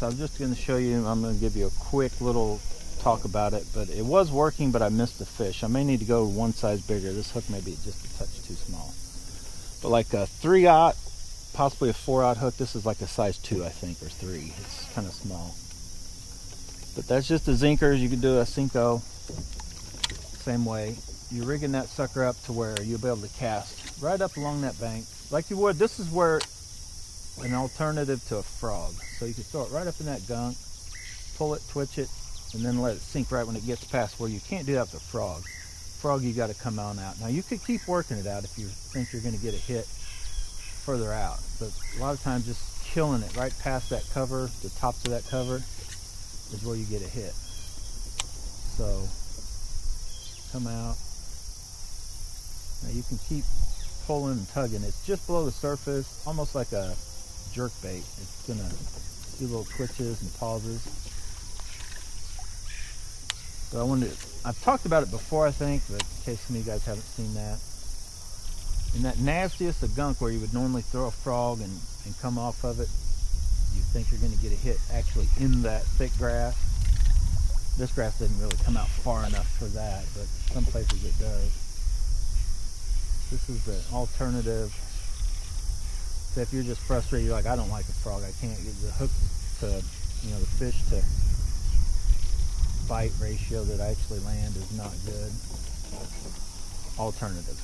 baits. I'm just going to show you, I'm going to give you a quick little talk about it, but it was working, but I missed the fish. I may need to go one size bigger. This hook may be just a touch too small. But like a 3/0, possibly a 4/0 hook, this is like a size 2, I think, or 3. It's kind of small. But that's just a Zinkerz. You can do a Cinco same way. You're rigging that sucker up to where you'll be able to cast right up along that bank like you would. This is where an alternative to a frog. So you can throw it right up in that gunk, pull it, twitch it, and then let it sink right when it gets past where you can't do that with a frog. Frog, you got to come on out. Now you could keep working it out if you think you're going to get a hit further out, but a lot of times just killing it right past that cover, the tops of that cover, is where you get a hit. So come out. Now you can keep pulling and tugging. It's just below the surface, almost like a jerk bait. It's gonna do little twitches and pauses. So I've talked about it before, I think, but in case some of you guys haven't seen that. In that nastiest of gunk where you would normally throw a frog and come off of it, you think you're gonna get a hit actually in that thick grass. This grass doesn't really come out far enough for that, but some places it does. This is the alternative. So if you're just frustrated, you're like, I don't like a frog, I can't get the hook to, the fish to bite ratio that I actually land is not good. Alternative.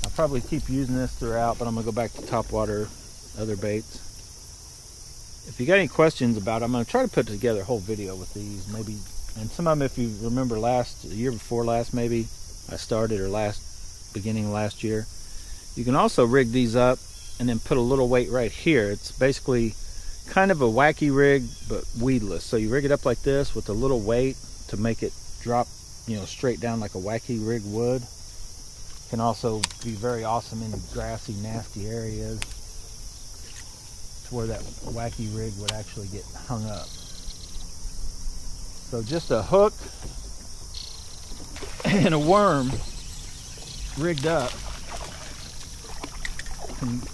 I'll probably keep using this throughout, but I'm gonna go back to Topwater, other baits. If you got any questions about it, I'm gonna try to put together a whole video with these, maybe, and some of them, if you remember the year before last, maybe I started, or beginning last year. You can also rig these up and then put a little weight right here. It's basically kind of a wacky rig, but weedless. So you rig it up like this with a little weight to make it drop, straight down like a wacky rig would. Can also be very awesome in grassy, nasty areas to where that wacky rig would actually get hung up. So just a hook and a worm rigged up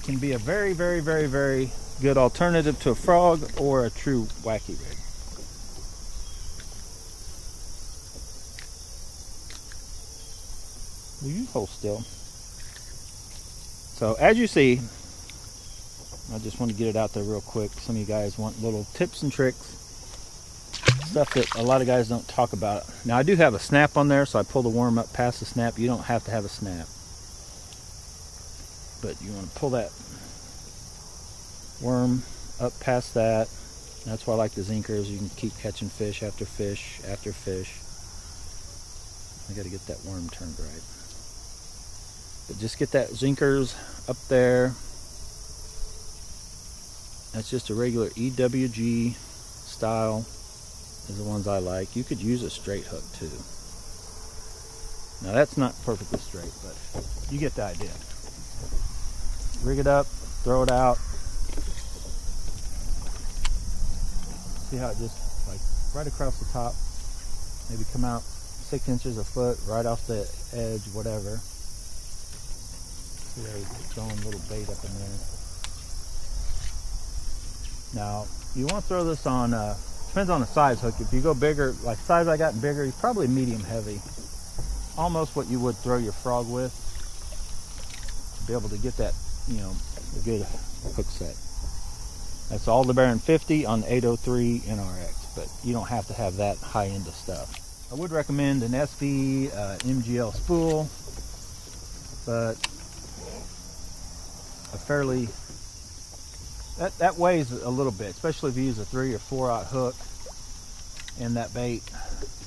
can be a very, very, very, very good alternative to a frog or a true wacky rig. Will you hold still? So as you see, I just want to get it out there real quick. Some of you guys want little tips and tricks, stuff that a lot of guys don't talk about. Now I do have a snap on there, so I pull the worm up past the snap. You don't have to have a snap, but you want to pull that worm up past that. That's why I like the Zinkerz. You can keep catching fish after fish after fish. I got to get that worm turned right. But just get that Zinkerz up there. That's just a regular EWG style is the ones I like. You could use a straight hook too. Now that's not perfectly straight, but you get the idea. Rig it up, throw it out. See how it just like right across the top, maybe come out 6 inches, a foot, right off the edge, whatever. See there, throwing a little bait up in there. Now, you want to throw this on, depends on the size hook. If you go bigger, like size I got bigger, you're probably medium heavy. Almost what you would throw your frog with, to be able to get that, a good hook set. That's Aldebaran 50 on 803 NRX, but you don't have to have that high end of stuff. I would recommend an SV MGL spool, but a fairly, that weighs a little bit, especially if you use a 3 or 4/0 hook, and that bait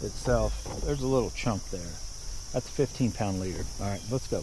itself, there's a little chunk there. That's a 15-pound leader. All right, let's go.